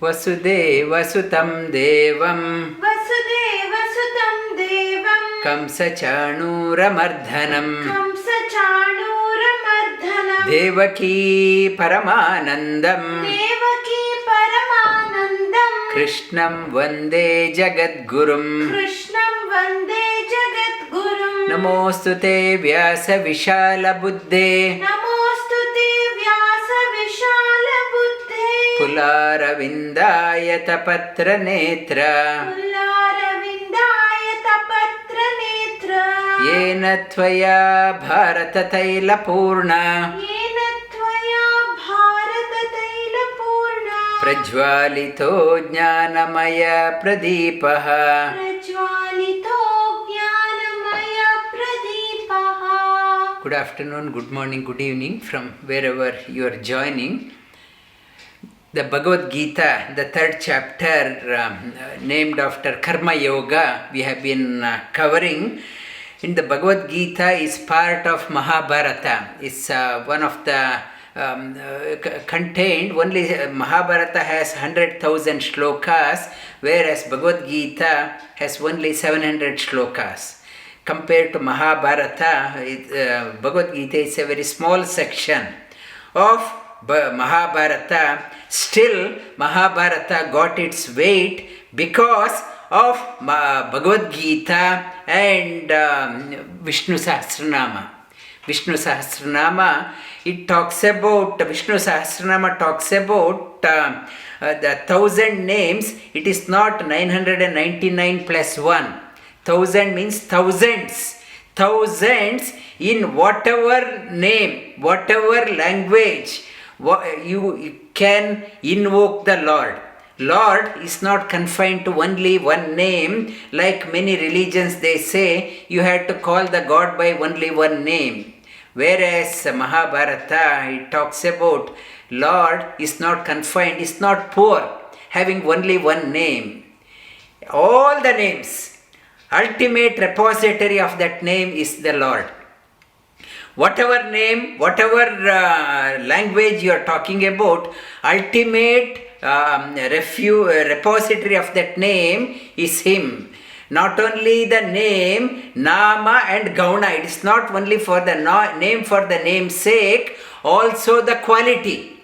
वसुदेवसुतं देवं वसुदेवसुतं देवं कंसचाणूरमर्दनं कंसचाणूरमर्दनं देवकी परमानन्दं देवकी परमानन्दं कृष्णं वन्दे जगद्गुरुं कृष्णं वन्दे जगद्गुरुं नमोऽस्तु ते व्यासविशालबुद्धे नमोऽस्तु ते व्यासविशालबुद्धे कुलारविन्दायतपत्रनेत्र पुल्लारविन्दायतपत्रनेत्र येन त्वया भारततैलपूर्णा येन त्वया भारततैलपूर्णा प्रज्वालितो ज्ञानमयप्रदीपः प्रज्वालितो ज्ञानमयप्रदीपः. Good afternoon, good morning, good evening from wherever you are joining. The Bhagavad Gita, the third chapter named after Karma-yoga, we have been covering. In the Bhagavad Gita is part of Mahabharata. It's one of the contained, only Mahabharata has 100,000 shlokas, whereas Bhagavad Gita has only 700 shlokas. Compared to Mahabharata, Bhagavad Gita is a very small section of Mahabharata. Still, Mahabharata got its weight because of Bhagavad Gita and Vishnu Sahasranama. Vishnu Sahasranama, it talks about, Vishnu Sahasranama talks about the 1,000 names. It is not 999 plus 1. 1,000 means thousands. Thousands in whatever name, whatever language, you can invoke the Lord. Lord is not confined to only one name. Like many religions, they say you have to call the God by only one name. Whereas Mahabharata, it talks about Lord is not confined, is not poor, having only one name. All the names, ultimate repository of that name is the Lord. Whatever name, whatever language you are talking about, ultimate repository of that name is Him. Not only the name, nama and gauna, it is not only for the name for the name's sake, also the quality.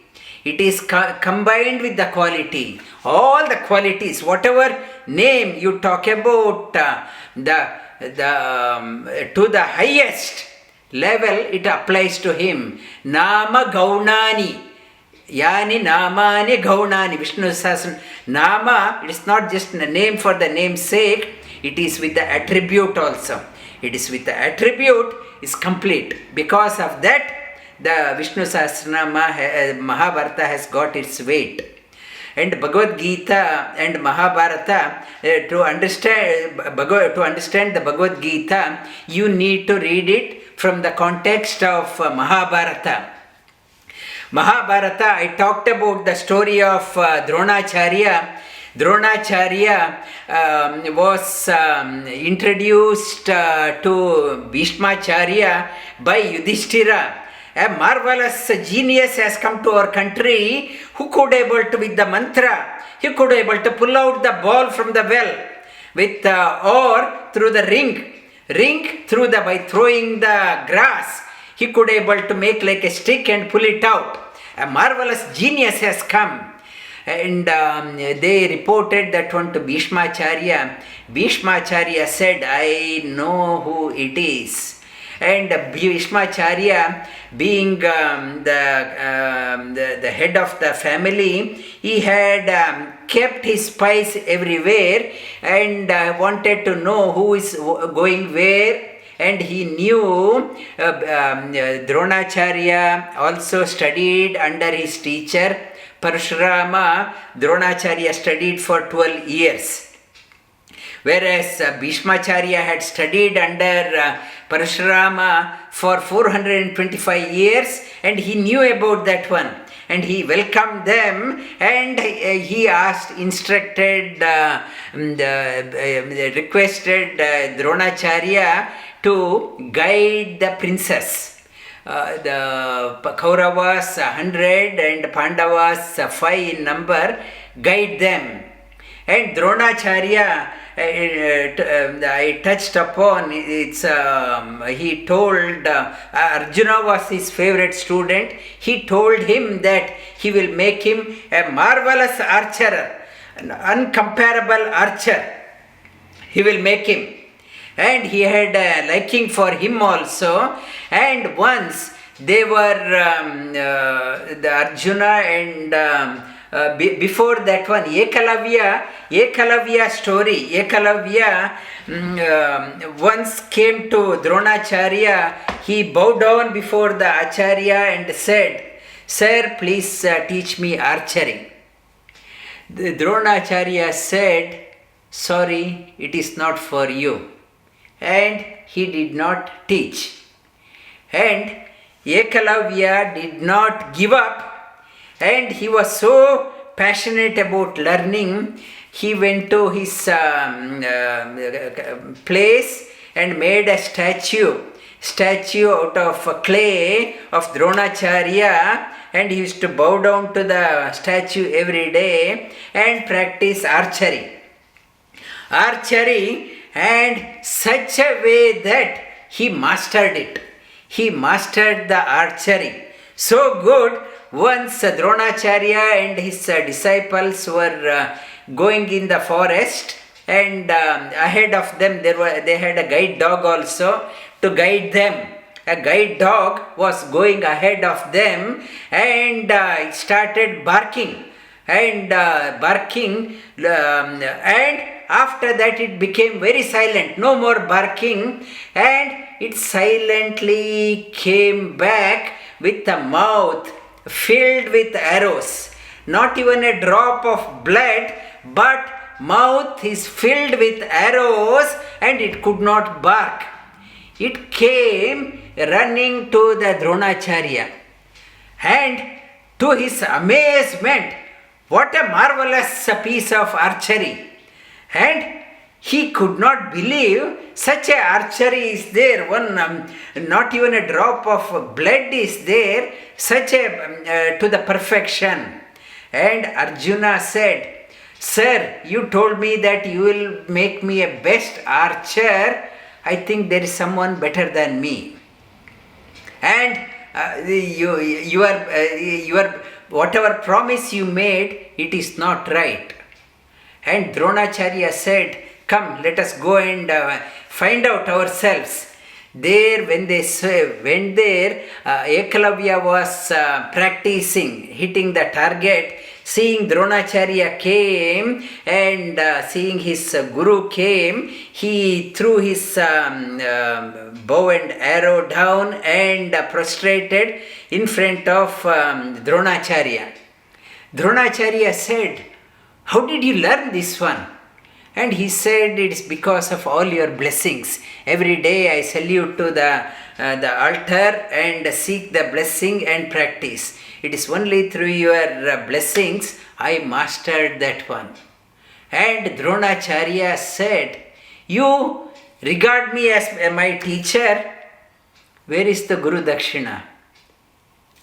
It is combined with the quality. All the qualities, whatever name you talk about, to the highest level, it applies to Him. Nama gaunani. Yani namani gaunani. Vishnu Sahasranama. Nama, it is not just a name for the name's sake, it is with the attribute also. It is with the attribute, is complete. Because of that, the Vishnu Sahasranama, Mahabharata has got its weight. And Bhagavad Gita and Mahabharata, to understand the Bhagavad Gita, you need to read it from the context of Mahabharata. Mahabharata, I talked about the story of Dronacharya. Dronacharya was introduced to Bhishmacharya by Yudhishthira. A marvelous genius has come to our country who could able to, with the mantra, he could able to pull out the ball from the well with or through the ring by throwing the grass. He could able to make like a stick and pull it out. A marvelous genius has come. And they reported that one to Bhishmacharya. Bhishmacharya said, I know who it is. And Bhishmacharya, being the head of the family, he had kept his spies everywhere and wanted to know who is going where. And he knew Dronacharya also studied under his teacher Parashurama. Dronacharya studied for 12 years. Whereas Bhishmacharya had studied under Parashurama for 425 years, and he knew about that one. And he welcomed them, and he instructed, requested Dronacharya to guide the princess. The Kauravas 100 and Pandavas 5 in number guide them. And Dronacharya, I touched upon, he told, Arjuna was his favorite student, he told him that he will make him a marvelous archer, an uncomparable archer. He will make him. And he had a liking for him also. And once they were, the Arjuna and before that one, Ekalavya story. Ekalavya once came to Dronacharya. He bowed down before the Acharya and said, "Sir, please teach me archery." The Dronacharya said, "Sorry, it is not for you." And he did not teach. And Ekalavya did not give up. And he was so passionate about learning, he went to his place and made a statue out of clay of Dronacharya, and he used to bow down to the statue every day and practice archery. And such a way that he mastered it. He mastered the archery so good. Once Dronacharya and his disciples were going in the forest, and ahead of them they had a guide dog also to guide them. A guide dog was going ahead of them, and it started barking and and after that it became very silent, no more barking, and it silently came back with a mouth filled with arrows. Not even a drop of blood, but mouth is filled with arrows, and it could not bark. It came running to the Dronacharya, and to his amazement, what a marvelous piece of archery. And he could not believe such a archery is there. Not even a drop of blood is there, such a to the perfection. And Arjuna said, "Sir, you told me that you will make me a best archer. I think there is someone better than me. And your whatever promise you made, it is not right." And Dronacharya said, "Come, let us go and find out ourselves." There, when they went there, Ekalavya was practicing, hitting the target. Seeing Dronacharya came and seeing his guru came, he threw his bow and arrow down and prostrated in front of Dronacharya. Dronacharya said, "How did you learn this one?" And he said, "It is because of all your blessings. Every day I salute to the altar and seek the blessing and practice. It is only through your blessings I mastered that one." And Dronacharya said, "You regard me as my teacher. Where is the Guru Dakshina?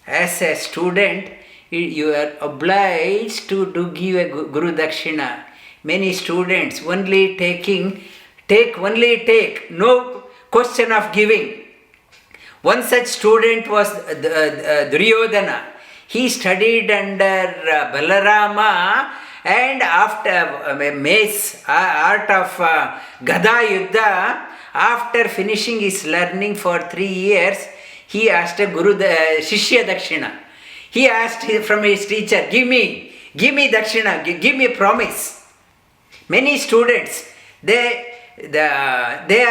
As a student, you are obliged to give a Guru Dakshina. Many students only take, no question of giving. One such student was Duryodhana. He studied under Balarama, and after mace, art of Gada Yuddha, after finishing his learning for 3 years, he asked a Guru Shishya Dakshina. He asked from his teacher, give me Dakshina, give me a promise. Many students, they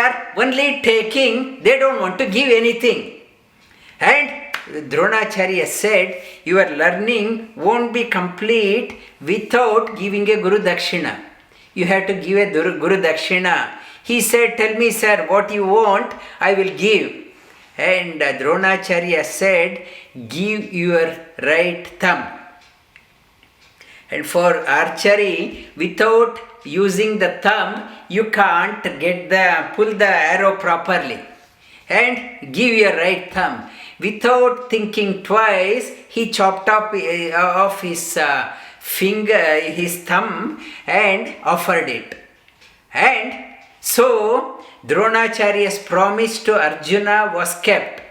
are only taking, they don't want to give anything. And Dronacharya said, your learning won't be complete without giving a Guru Dakshina. You have to give a Guru Dakshina. He said, tell me, sir, what you want, I will give. And Dronacharya said, give your right thumb. And for archery, without using the thumb, you can't pull the arrow properly. And give your right thumb. Without thinking twice, he chopped off his his thumb and offered it. And so Dronacharya's promise to Arjuna was kept.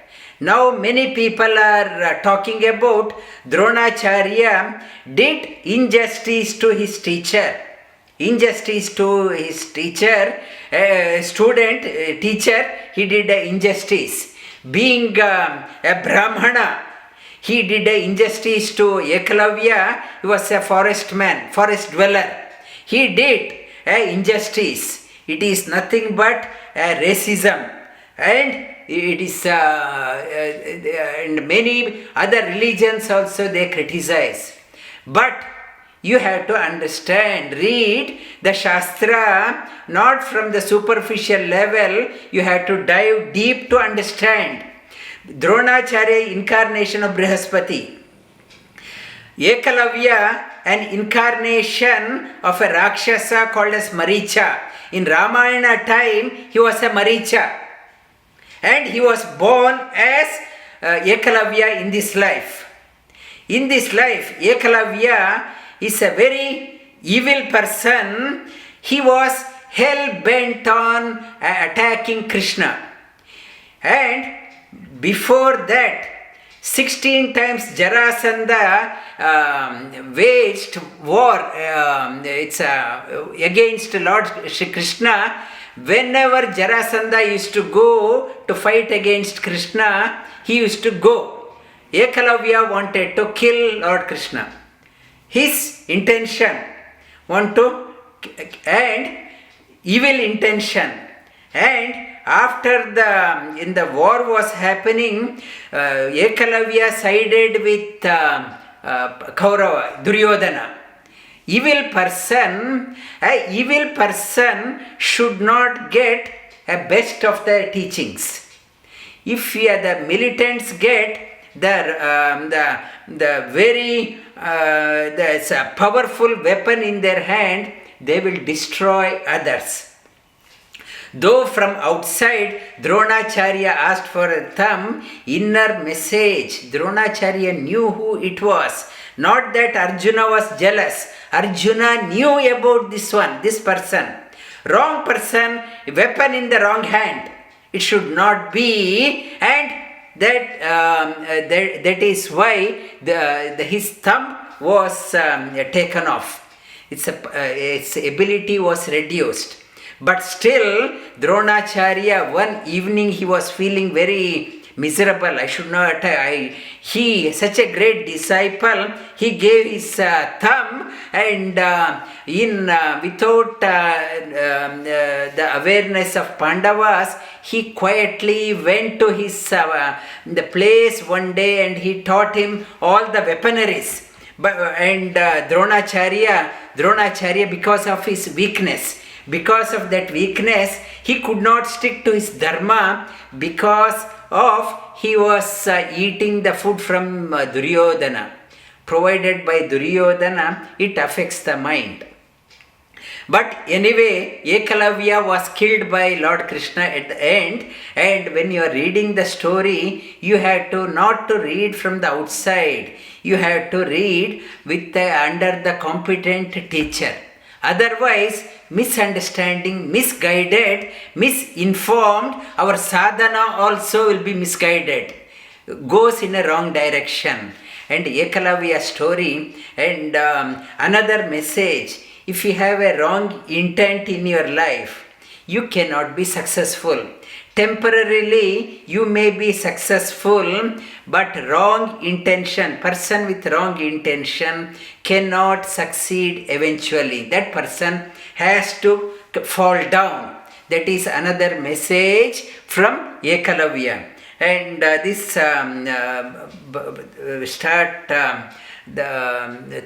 Now many people are talking about Dronacharya did injustice to his teacher. Injustice to his teacher, teacher, he did injustice. Being a Brahmana, he did injustice to Ekalavya, he was a forest man, forest dweller. He did injustice. It is nothing but racism. And it is, and many other religions also they criticize. But you have to understand, read the Shastra, not from the superficial level, you have to dive deep to understand. Dronacharya, incarnation of Brihaspati. Ekalavya, an incarnation of a Rakshasa called as Maricha. In Ramayana time, he was a Maricha. And he was born as Ekalavya in this life. In this life, Ekalavya is a very evil person. He was hell-bent on attacking Krishna. And before that, 16 times Jarasandha waged war against Lord Shri Krishna. Whenever Jarasandha used to go to fight against Krishna, he used to go. Ekalavya wanted to kill Lord Krishna. His intention, and evil intention. And after in the war was happening, Ekalavya sided with Kaurava, Duryodhana. A evil person should not get a best of the teachings. If the militants get the very powerful weapon in their hand, they will destroy others. Though from outside Dronacharya asked for a thumb, inner message, Dronacharya knew who it was. Not that Arjuna was jealous. Arjuna knew about this person. Wrong person, weapon in the wrong hand. It should not be, and that is why his thumb was taken off. Its ability was reduced. But still, Dronacharya, one evening he was feeling very miserable. He, such a great disciple, he gave his thumb, and without the awareness of Pandavas, he quietly went to the place one day, and he taught him all the weaponaries. And Dronacharya, because of his weakness, because of that weakness, he could not stick to his dharma, because of he was eating the food from Duryodhana. Provided by Duryodhana, it affects the mind. But anyway, Ekalavya was killed by Lord Krishna at the end, and when you are reading the story, you have to not to read from the outside. You have to read with under the competent teacher. Otherwise, misunderstanding, misguided, misinformed, our sadhana also will be misguided, goes in a wrong direction. And Ekalavya story, and another message, if you have a wrong intent in your life, you cannot be successful. Temporarily, you may be successful, but wrong intention, person with wrong intention cannot succeed eventually. That person has to fall down. That is another message from Ekalavya. And this start the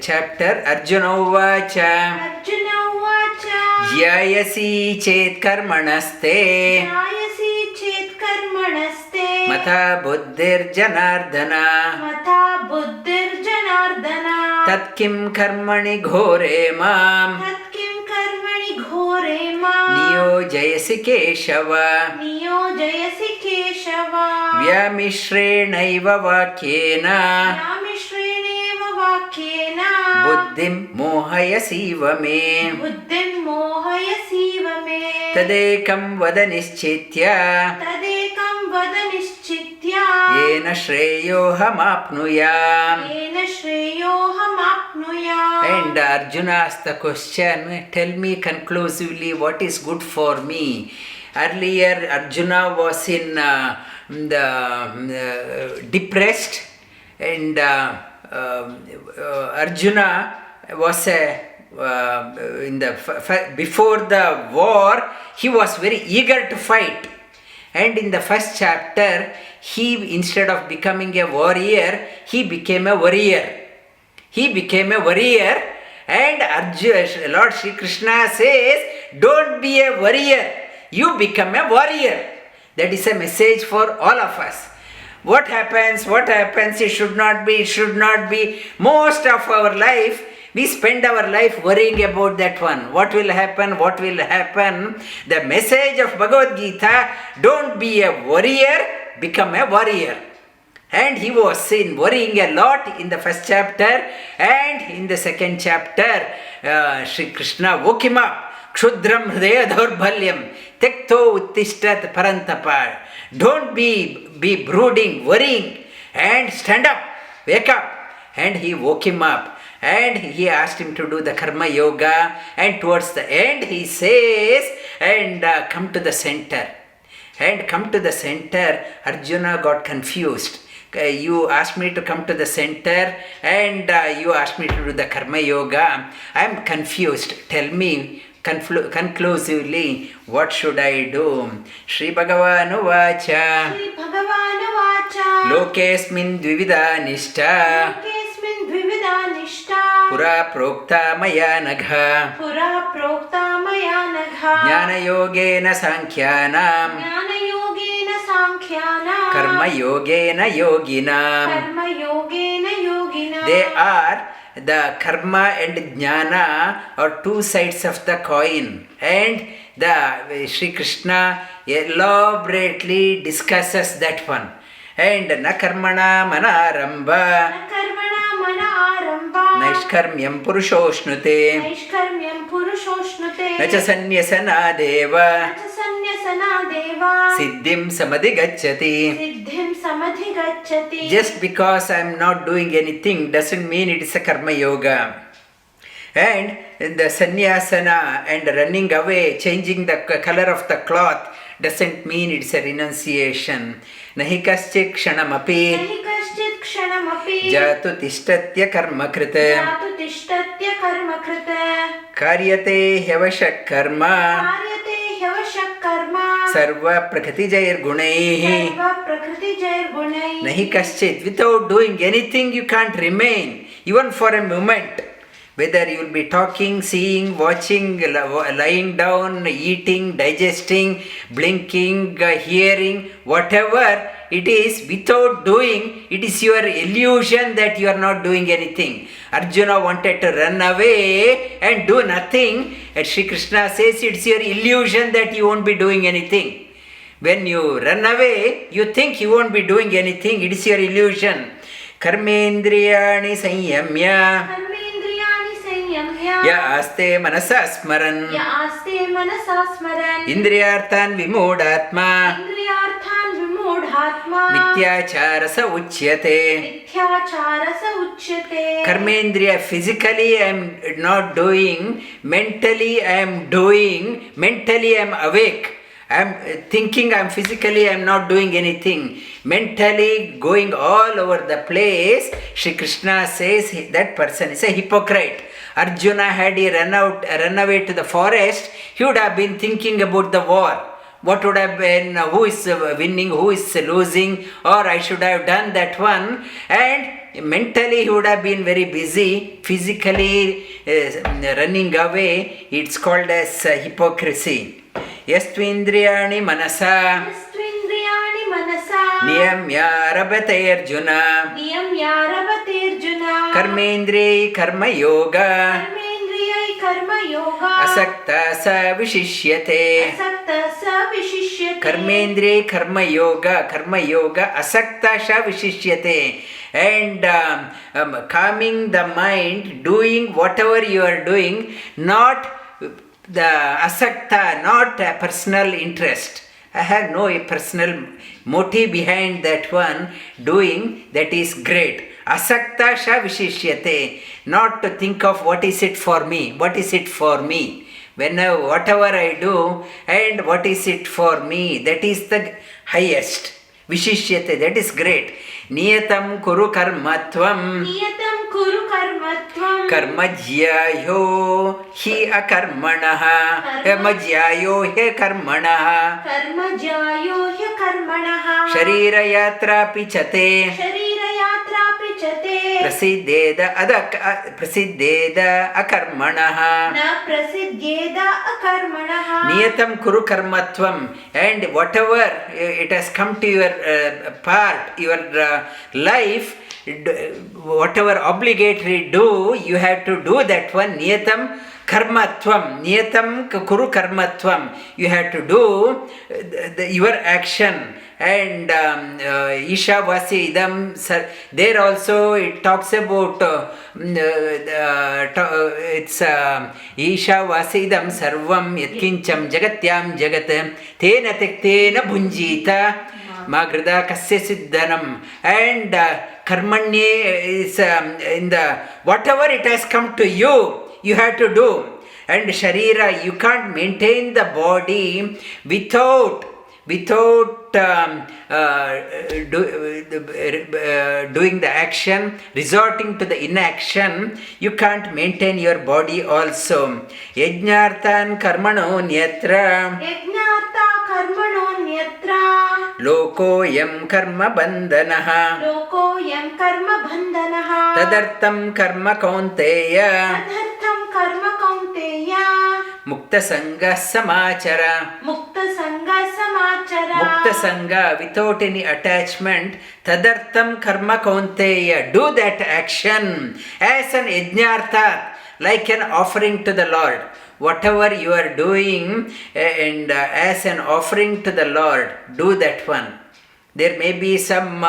chapter. Arjuna Uvacha. Arjuna Uvacha. Jyayasi chet karmanas-te. Jyayasi chet karmanas-te. Matha buddhir janardana. Matha buddhir janardana. Tatkim karmani ghore mam. Tatkim karmani ghore mam. Niyojayasi Keshava. Niyojayasi Keshava. Vyamishreneva vakyena. vyamishreneva vakyena buddhim mohayasiva me buddhim mohayasiva me tadekam vada nishchitya tadekam vada nishchitya yena shreyo apnuyam. yena shreyo apnuyam. And Arjuna asked the question, tell me conclusively what is good for me. Earlier Arjuna was in depressed, and Arjuna was before the war he was very eager to fight. And in the first chapter, he, instead of becoming a warrior, he became a warrior. He became a warrior, and Lord Shri Krishna says, don't be a warrior, you become a warrior. That is a message for all of us. What happens, it should not be. Most of our life, we spend our life worrying about that one. What will happen? The message of Bhagavad Gita, don't be a warrior, become a warrior. And he was seen worrying a lot in the first chapter, and in the second chapter, Shri Krishna woke him up. Kshudram hridaya daurbhalyam tekto tishthatyakarma-krit. Don't be brooding, worrying, and stand up, wake up. And he woke him up. And he asked him to do the karma-yoga, and towards the end he says, and come to the center. And come to the center, Arjuna got confused. You asked me to come to the center, and you asked me to do the karma-yoga. I am confused. Tell me conclusively, what should I do? Shri bhagavān Uvacha. Shri bhagavān Uvacha. Lokesmin dvi-vidhā nishta. Lokesmin dvi-vidhā nishta. Pura prokta maya nagha. Pura prokta maya nagha. Jnāna-yogena sankhyānam. Jnāna-yogena sankhyānam. Karma-yogena yoginam. Karma-yogena yogina. They are the karma and jnana are two sides of the coin, and the Shri Krishna elaborately discusses that one. And na karmana manaramba naishkarmyam purushoshnute Naishkarmyam purushoshnute. nacha sanyasana deva Nacha sanyasana deva. siddhim samadhigacchati. Siddhim samadhigacchati. Just because I am not doing anything doesn't mean it is a karma yoga. And the sannyasana and running away, changing the color of the cloth, doesn't mean it's a renunciation. Nahi kaschit kshanamapi Nahi kaschit kshanamapi. jatu tishthatyakarma-krit Jatu tishthatyakarma-krit. karyate hyavashak karma Karyate hyavashak karma. sarva prakriti-jair gunaihi. Sarva prakriti-jair gunaihi. Nahi kaschit. Without doing anything, you can't remain, even for a moment. Whether you will be talking, seeing, watching, lying down, eating, digesting, blinking, hearing, whatever it is, without doing, it is your illusion that you are not doing anything. Arjuna wanted to run away and do nothing, and Shri Krishna says it's your illusion that you won't be doing anything. When you run away, you think you won't be doing anything, it is your illusion. Karmendriyani sanyamya ya aste manasa smaran indriyarthan vimodhatma mityacharasa uchyate. Karmendriya, physically I am not doing, mentally I am doing, mentally I am awake. I am thinking, I am physically I am not doing anything. Mentally going all over the place. Shri Krishna says that person is a hypocrite. Arjuna, had he run away to the forest, he would have been thinking about the war. What would have been, who is winning, who is losing, or I should have done that one. And mentally he would have been very busy. Physically running away, it's called as hypocrisy. Yastvindriyani manasa niyamya-rabate Arjuna karmendriya karma-yoga asakta sa vishishyate. Asakta sa vishishyate. Karmendriye karma-yoga, karma-yoga asakta sha vishishyate. And calming the mind, doing whatever you are doing, not the asakta, not a personal interest. I have no personal motive behind that one doing, that is great. Asakta sha vishishyate. Not to think of what is it for me, what is it for me. Whatever I do, and what is it for me, that is the highest. Vishishyate, that is great. Niyatam kuru karmatvam. Niyatam kuru karmatvam. Karma-jyayo hi akarmanaha. Karma-jyayo hi karmanaha. Karma-jyayo hi karmanaha. sharira-yatrapi chate. Sharira-yatrapi chate. Prasiddheda akarmanaha. Na prasiddheda akarmanaha. Niyatam kuru karmatvam. And whatever it has come to your part, your life, whatever obligatory do, you have to do that one. Niyatam karmatvam. Niyatam kuru karmatvam. You have to do your action. And Ishavasi idam, there also it talks about it's Ishavasi idam sarvam yatkincham jagatyam jagat tena tektena bhunjita magrada kasya siddhanam. And karmani is in the whatever it has come to you, you have to do. And sharira, you can't maintain the body without doing the action, resorting to the inaction. You can't maintain your body also. Yajnartan karmano nyatra. Yajnarta karmano nyatra. Loko yam karma bandhanaha. Loko yam karma bandhanaha. Tadartam karma kaunteya. Tadartam karma kaunteya. Mukta sangha samachara. Mukta sangha samachara. Mukta sangha, without any attachment. Tadartam karma kaunteya. Do that action as an yajnartha, like an offering to the Lord. Whatever you are doing and as an offering to the Lord, do that one. There may be some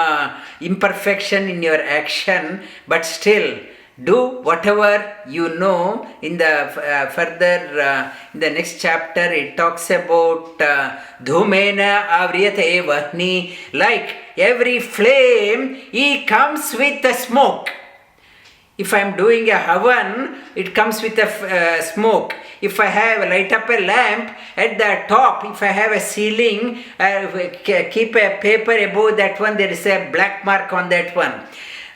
imperfection in your action, but still do whatever you know. In the further in the next chapter it talks about dhumena avriyate vahni, like every flame it comes with a smoke. If I am doing a havan, it comes with a smoke. If I have light up a lamp at the top, if I have a ceiling, keep a paper above that one, there is a black mark on that one.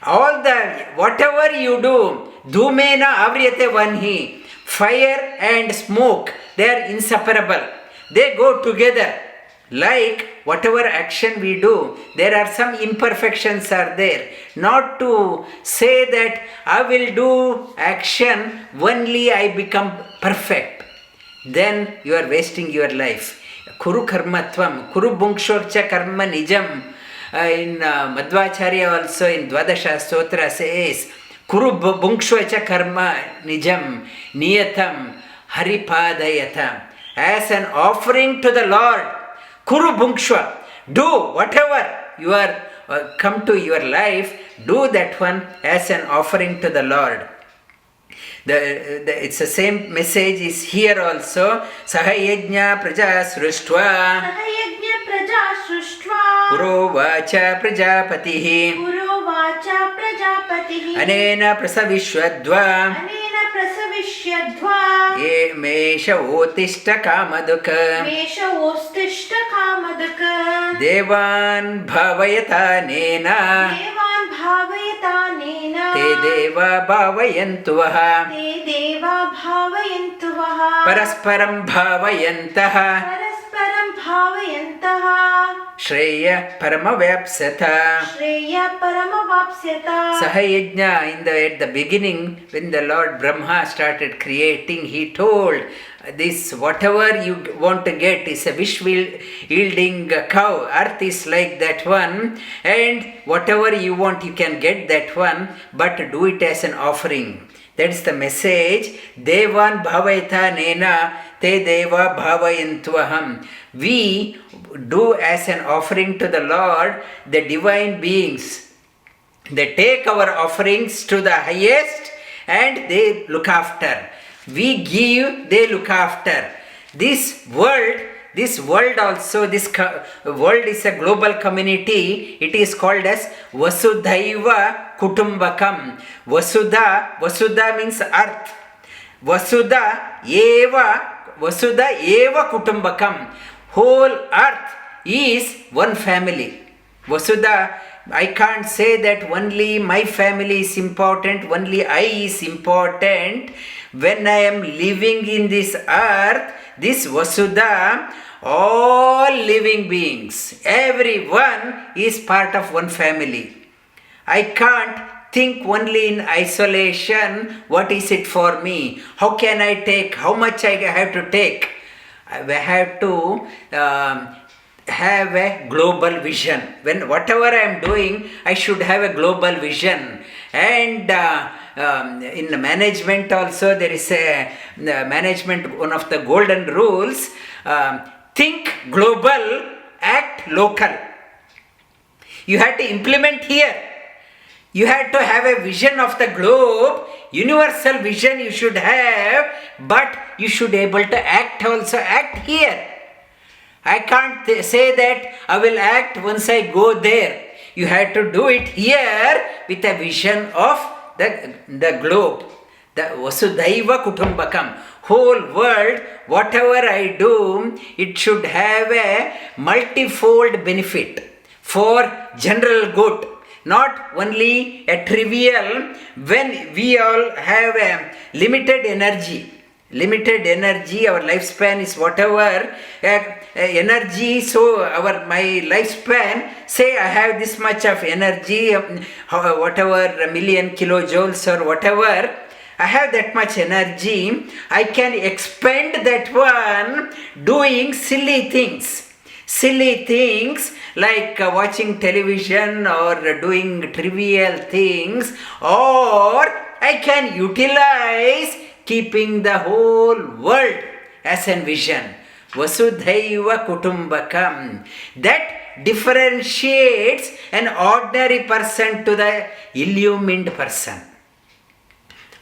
All the whatever you do, dhumena avriyate vanhi, fire and smoke, they are inseparable. They go together. Like whatever action we do, there are some imperfections are there. Not to say that I will do action only I become perfect. Then you are wasting your life. Kuru karmatvam, kuru bhunkshocha karma nijam. In Madhvacharya also in Dvadasha Stotra says, Kuru bhunkshocha karma nijam niyatam haripadayata. As an offering to the Lord, Kuru bhunksha, do whatever you are come to your life, do that one as an offering to the Lord. It's the same message is here also. Sahayajna praja sruštva. Sahayajna praja sruštva. Uvācha prajapatihi. Uvācha prajapatihi. Anena prasavishwadva. Anena prasavishyadva. Mesha tishthatyakarma-krit. Mesha tishthatyakarma-krit. Devan bhavayata nena. Devan bhavayata nena. Te deva bhavayantu vaha. Te deva bhavayantu vaha. Parasparam bhavayantaha. Parasparam bhavayantaha. Shreya paramavapsata. Shreya paramavapsata. Sahayajna, at the beginning, when the Lord Brahma started creating, he told this whatever you want to get is a wish yielding cow. Earth is like that one, and whatever you want you can get that one, but do it as an offering. That is the message. Devan bhavayata nena te deva bhavayantvaham. We do as an offering to the Lord, the divine beings. They take our offerings to the highest and they look after. We give, they look after. This world also, this world is a global community. It is called as Vasudhaiva Kutumbakam. Vasudha means earth. Vasudha eva Kutumbakam. Whole earth is one family. Vasudha, I can't say that only my family is important, only I is important. When I am living in this earth, this Vasudha, all living beings, everyone is part of one family. I can't think only in isolation, what is it for me? How can I take? How much I have to take? I have to have a global vision. When whatever I am doing, I should have a global vision. And in the management also, there is a management, one of the golden rules, think global, act local. You have to implement here. You have to have a vision of the globe, universal vision you should have, but you should be able to act also, act here. I can't say that I will act once I go there. You have to do it here with a vision of the globe. The Vasudhaiva Kutumbakam. Whole world, whatever I do, it should have a multifold benefit for general good. Not only a trivial, when we all have a limited energy, our lifespan is whatever energy, so my lifespan, say I have this much of energy, whatever, a million kilojoules or whatever, I have that much energy, I can expend that one doing silly things like watching television or doing trivial things, or I can utilize keeping the whole world as a vision. Vasudhaiva Kutumbakam. That differentiates an ordinary person to the illumined person.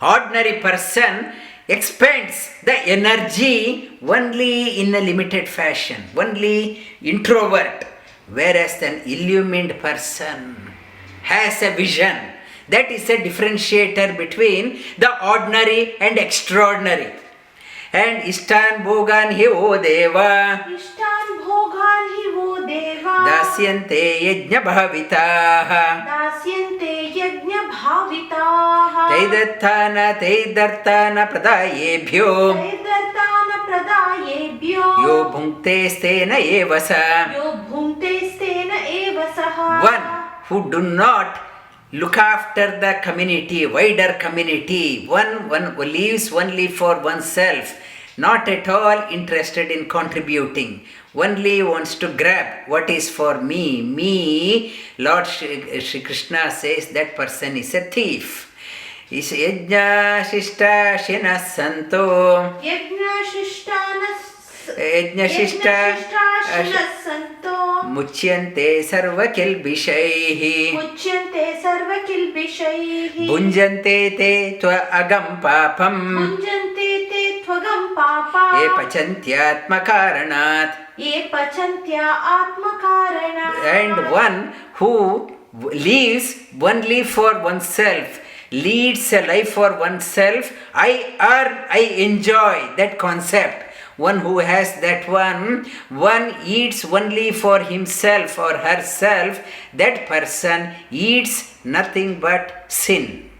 Ordinary person expends the energy only in a limited fashion, only introvert, whereas an illumined person has a vision. That is a differentiator between the ordinary and extraordinary. And Ishtan Bhogan hi o deva Dasyante yajna bhavitaha Taidarthana pradayebhyo Yo bhunkte stena evasa. One who do not look after the community, wider community, one lives only for oneself, not at all interested in contributing, only wants to grab what is for me. Lord Shri Krishna says that person is a thief. Is yajna shishta shena santo. Yajna shishta Muchyante sarva kilbishaihi. Bunjante te tva agam papam. Ye pachantyatmakaranat. And one who lives only for oneself, leads a life for oneself, I enjoy that concept. One who has that one eats only for himself or herself, that person eats nothing but sin,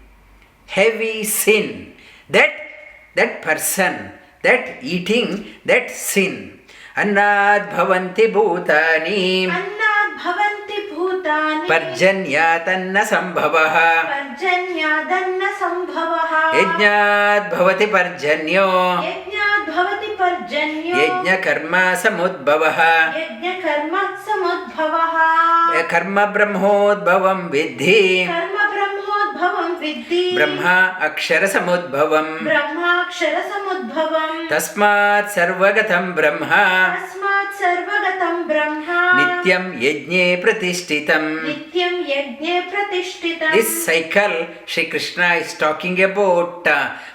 heavy sin. That person, that eating, that sin. Annad bhavanti bhutani Parjanyatanna sambhavaha Yajnat bhavati parjanyo Yajna karma samudbhavaha Karma brahmodbhavam vidhi viddhi Brahma Akshara Samudbhavam Brahmakshara samudbhavam Tasmat Sarvagatam Brahma Tasmat sarvagatam Brahma Nityam Yajne Pratishtitam. Nityam yajne pratishtitam. This cycle, Shri Krishna is talking about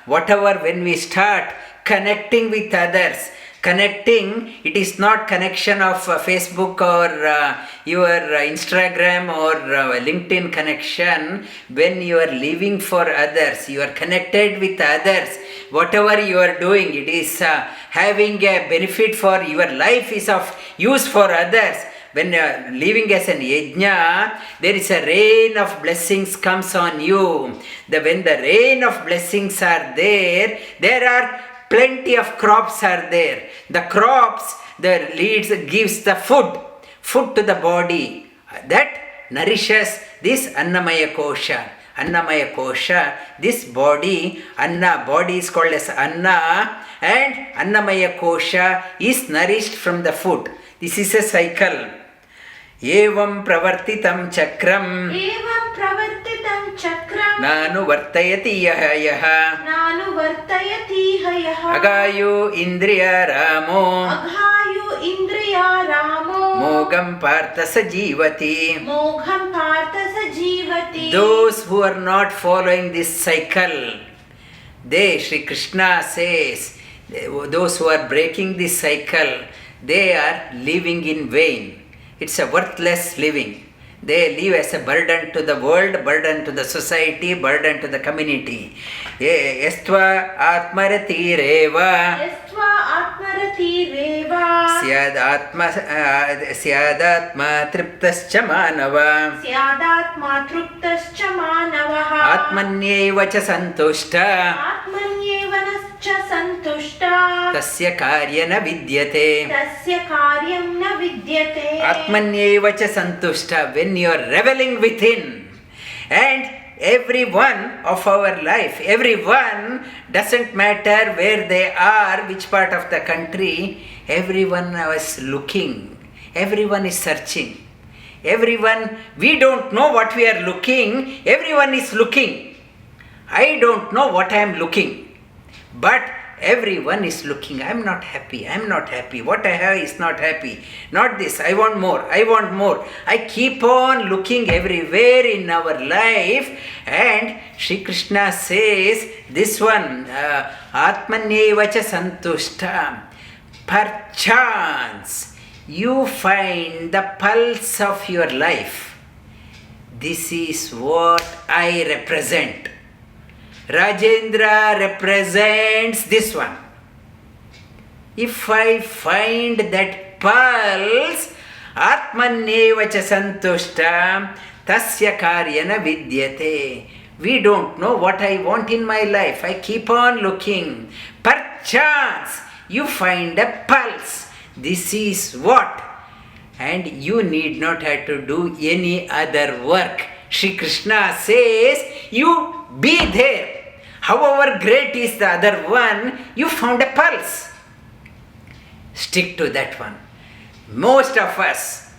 whatever when we start connecting with others. Connecting, it is not connection of Facebook or your Instagram or LinkedIn connection. When you are living for others, you are connected with others. Whatever you are doing, it is having a benefit for your life, is of use for others. When you are living as an yajna, there is a rain of blessings comes on you. When the rain of blessings are there, there are plenty of crops are there. The crops, the leads gives the food to the body. That nourishes this annamaya kosha. Annamaya kosha, this body, body is called as anna, and annamaya kosha is nourished from the food. This is a cycle. Evam pravartitam chakram Evam pravartitam chakram Nanu vartayati yaha Nanu vartayati hayaha Agayu indriya ramo Aghayu indriya ramo Mogam partha sajivati. Mogham partha sajivati. Those who are not following this cycle, they, Shri Krishna says, those who are breaking this cycle, they are living in vain. It's a worthless living. They live as a burden to the world, burden to the society, burden to the community. Yastva atmarati reva Yastva atmarati reva syadatma triptascha manava Syadatma truptascha manavaha atmanyeva cha santushta Atmanyevanascha santushta tasya karyana vidyate. Tasya karyam na vidyate Atmanyeva cha santushta, when you are reveling within, and everyone of our life, everyone, doesn't matter where they are, which part of the country, everyone is looking, everyone is searching, everyone, we don't know what we are looking, everyone is looking. I don't know what I am looking, but everyone is looking. I am not happy, I am not happy, what I have is not happy, not this, I want more, I want more. I keep on looking everywhere in our life, and Shri Krishna says this one, Atmanyeva cha santushta. Perchance you find the pulse of your life. This is what I represent. Rajendra represents this one. If I find that pulse, Atmanyeva cha santushta tasya karyana vidyate. We don't know what I want in my life. I keep on looking. Perchance you find a pulse. This is what? And you need not have to do any other work. Shri Krishna says, you be there. However great is the other one, you found a pulse. Stick to that one. Most of us,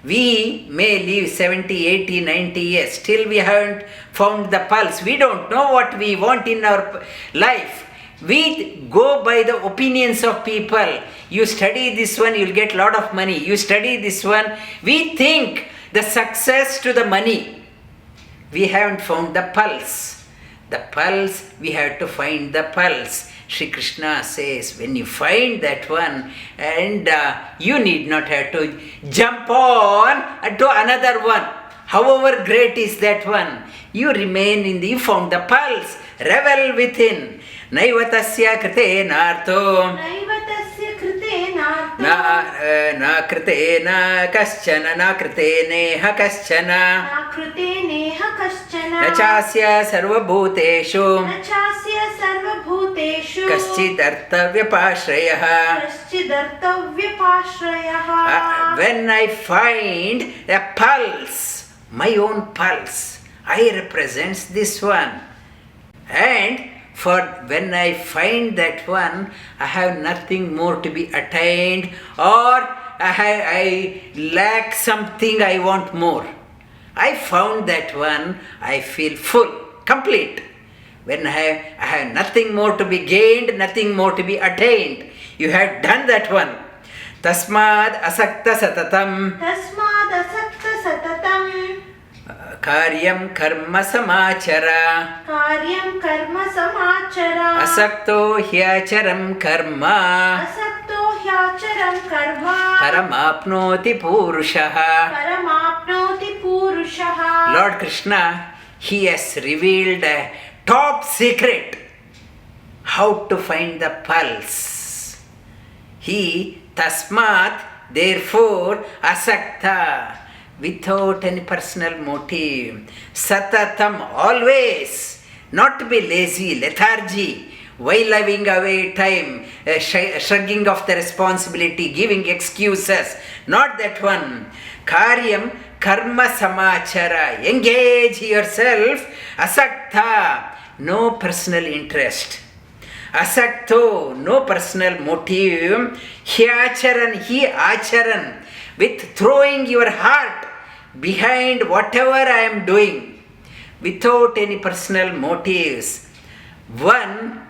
we may live 70, 80, 90 years. Still we haven't found the pulse. We don't know what we want in our life. We go by the opinions of people. You study this one, you'll get a lot of money. You study this one. We think the success to the money. We haven't found the pulse. The pulse, we have to find the pulse. Shri Krishna says, when you find that one, and you need not have to jump on to another one. However great is that one, you remain in the, you found the pulse, revel within. Naivatasya krite narto Naivatasya krite narto na krite na kaschana na krite neha kaschana Na krite neha kaschana nachasya sarvabhuteshu Nachasya sarvabhuteshu kaschid artavyapashrayah. Kaschid-artavyapashrayah. When I find a pulse, my own pulse, I represents this one. And for when I find that one, I have nothing more to be attained, or I lack something, I want more. I found that one, I feel full, complete. When I have nothing more to be gained, nothing more to be attained. You have done that one. Tasmad asakta satatam. Tasmad asakta satatam. Karyam karma samachara. Karyam karma samachara. Asakto hyacharam karma. Asakto hyacharam karma. Paramapnoti purushaha. Paramapnoti purushaha. Lord Krishna, He has revealed a top secret. How to find the pulse. He, tasmat, therefore, asakta, without any personal motive. Satatam, always, not to be lazy, lethargy, while living away time, shrugging off the responsibility, giving excuses. Not that one. Karyam karma samachara. Engage yourself. Asakta, no personal interest. Asakto, no personal motive. Hyacharan, hi acharan, with throwing your heart behind whatever I am doing, without any personal motives. One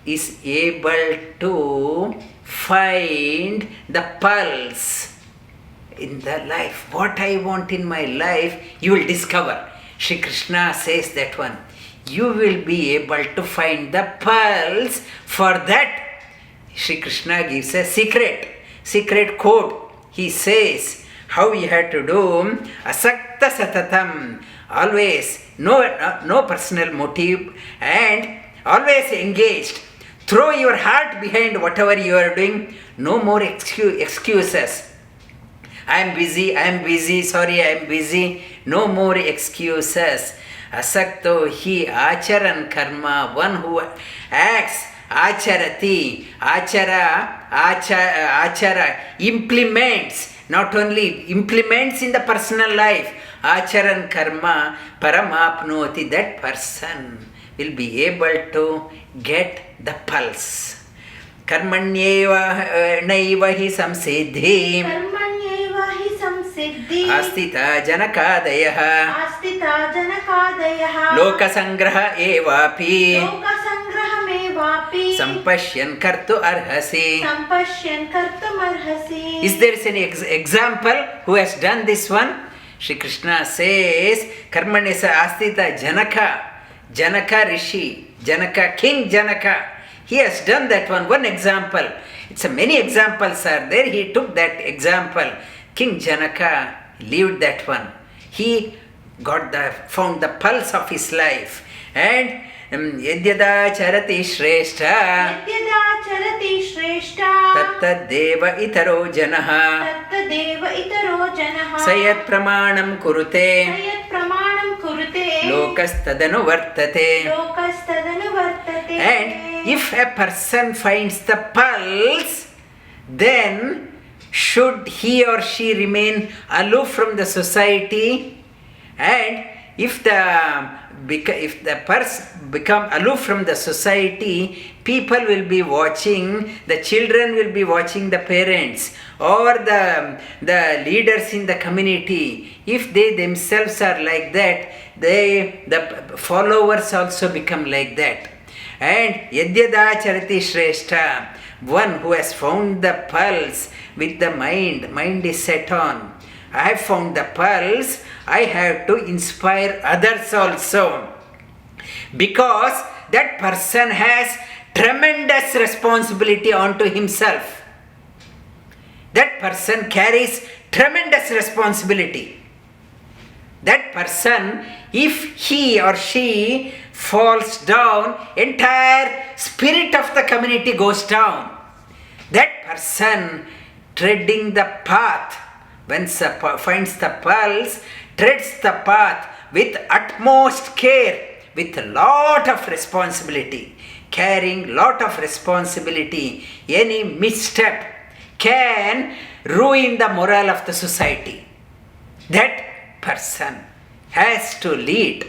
is able to find the pulse in the life. What I want in my life, you will discover. Shri Krishna says that one. You will be able to find the pulse. For that, Shri Krishna gives a secret code. He says how you have to do. Asakta satatam, always no personal motive and always engaged. Throw your heart behind whatever you are doing. No more excuses. I am busy, sorry, I am busy. No more excuses. Asakto hi acharan karma, one who acts, acharati, achara, implements, not only implements in the personal life, acharan karma, paramapnoti, that person will be able to get the pulse. Karmanyeva naiva hi samsiddhi. Karmanyeva hi samsiddhi. Astita janakadayaha. Astita janakadayaha. Lokasangraha evapi. Lokasangrahamevapi. Sampashyan kartu arhasi. Sampashyan kartum arhasi. Is there any example who has done this one? Shri Krishna says, Karmanesa astita Janaka Rishi, King Janaka. He has done that one. One example. It's many examples are there. He took that example. King Janaka lived that one. He found the pulse of his life. And yadyada charati shrestha. Yadyada charati shrestha. Tattadeva itaro janaha. Tattadeva itaro janaha. Sayat pramanam kurute. Sayat pramanam kurute. Lokastadanu vartate. Lokastadanu vartate. And if a person finds the pulse, then should he or she remain aloof from the society? And if the person become aloof from the society, people will be watching, the children will be watching the parents or the leaders in the community. If they themselves are like that, the followers also become like that. And yadyada charati shrestha, one who has found the pulse with the mind is set on. I have found the pulse, I have to inspire others also. Because that person has tremendous responsibility onto himself. That person carries tremendous responsibility. That person, if he or she falls down, entire spirit of the community goes down. That person treading the path, finds the pulse, treads the path with utmost care, with a lot of responsibility, carrying lot of responsibility. Any misstep can ruin the morale of the society. That person has to lead.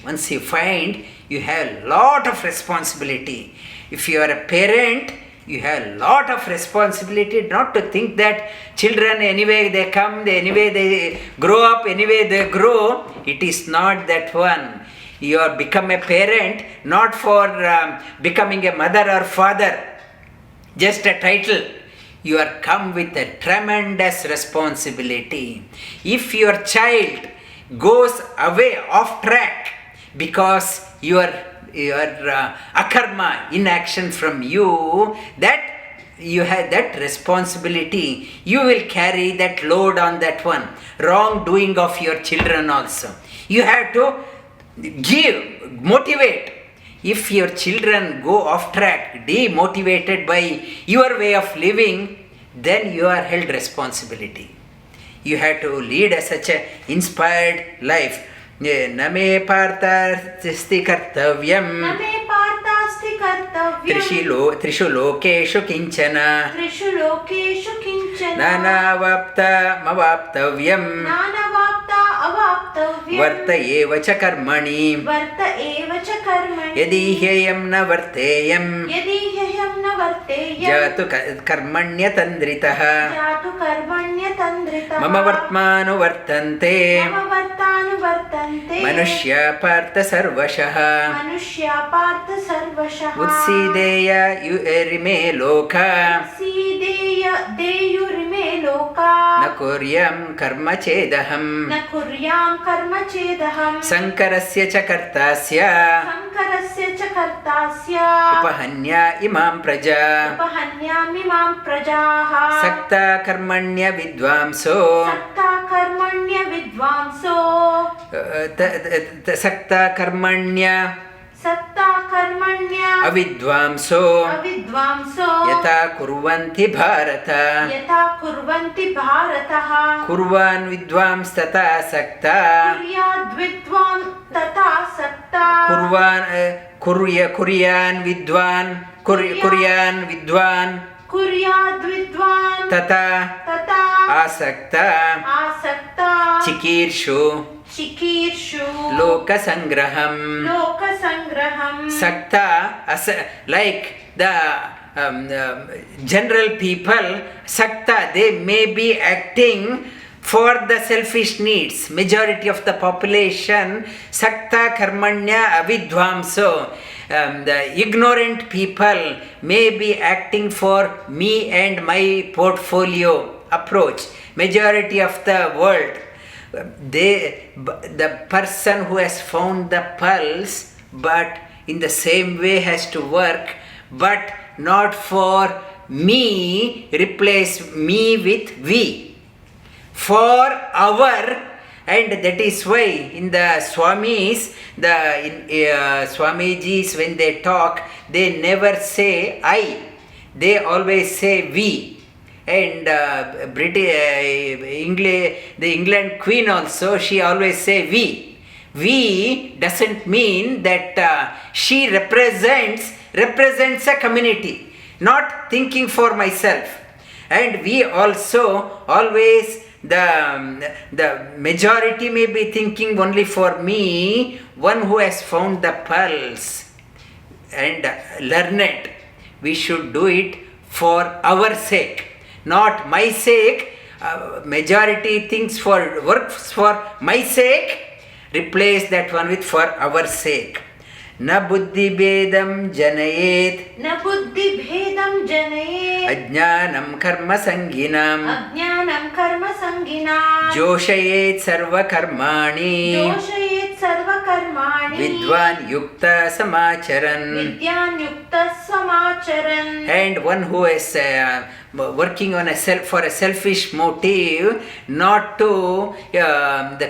Once you find, you have lot of responsibility. If you are a parent, You have a lot of responsibility, not to think that children anyway they come, anyway they grow up, anyway they grow. It is not that one. You are become a parent not for becoming a mother or father, just a title. You are come with a tremendous responsibility. If your child goes away off track because your akarma, inaction from you, that you have that responsibility. You will carry that load on that one. Wrongdoing of your children also. You have to give, motivate. If your children go off track, demotivated by your way of living, then you are held responsibility. You have to lead such an inspired life. Name partasti kartavyam. Name partasti kartavyam. Trishu lokeshu kinchana. Trishu lokeshu kinchana. Nanavapta mavaptavyam. Nanavapta avaptavyam. Varta eva cha karmani. Varta eva cha karmani. Yadi hyayam na varteyam. Yadi hyayam na varteyam. Jatu karmanyatandritaha. Jatu karmanyatandritaha. Mama vartmanu vartante. Mama vartanu vartante. Manushya partha sarvashaha. Manushya partha sarvashaha. Utsidaya yurime loka. Utsidaya deyurime loka. Na kuryam karma chedaham. Na kuryam karma chedaham. Sankarasya cha kartasya. Sankarasya cha kartasya. Upahanya imam praja. Upahanyam imam prajaha. Sakta karmanya vidvamso. Sakta karmanya vidvamso. Sakta karmanya Sakta karmanya avidvamso. Avidvamso. Yata kurvanti bharata. Yata kurvanti bharataha. Kurvan vidvams tata sakta. Kuryad vidvam tata sakta. Kuryan vidvan. Kuryan vidvan. Kuryad vidvan Tata asakta. Asakta. Chikirshu. Chikirshu. Loka sangraham. Loka sangraham. Sakta, like the general people, sakta, they may be acting for the selfish needs. Majority of the population, sakta karmanya avidvamso. The ignorant people may be acting for me and my portfolio approach. Majority of the world, the person who has found the pulse, but in the same way has to work, but not for me, replace me with we. For our, and that is why in the Swamis, Swamijis, when they talk, they never say I, they always say we. And the England Queen also, she always say we. We doesn't mean that she represents a community, not thinking for myself. And we also always, the majority may be thinking only for me, one who has found the pulse and learned. We should do it for our sake, not my sake. Majority thinks works for my sake, replace that one with for our sake. Na buddhi bedam janayet. Na buddhi bhedam janayet. Ajñānam karma sanginam. Ajñānam karma sanginam. Joshayet sarva karmani. Joshayet sarva karmani. Vidvan yukta samacharan. Vidyan yukta samacharan. And one who is working on for a selfish motive, not to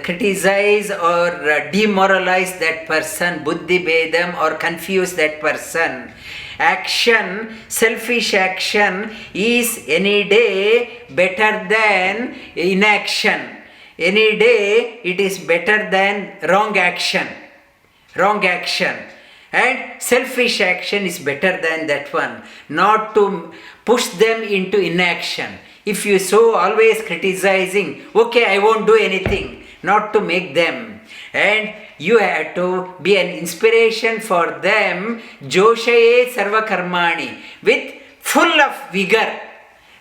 criticize or demoralize that person, buddhi bedam, or confuse that person. Action, selfish action is any day better than inaction. Any day it is better than wrong action. Wrong action. And selfish action is better than that one. Not to push them into inaction. If you so always criticizing, okay, I won't do anything, not to make them. And you have to be an inspiration for them. Joshaye sarva karmani. With full of vigor,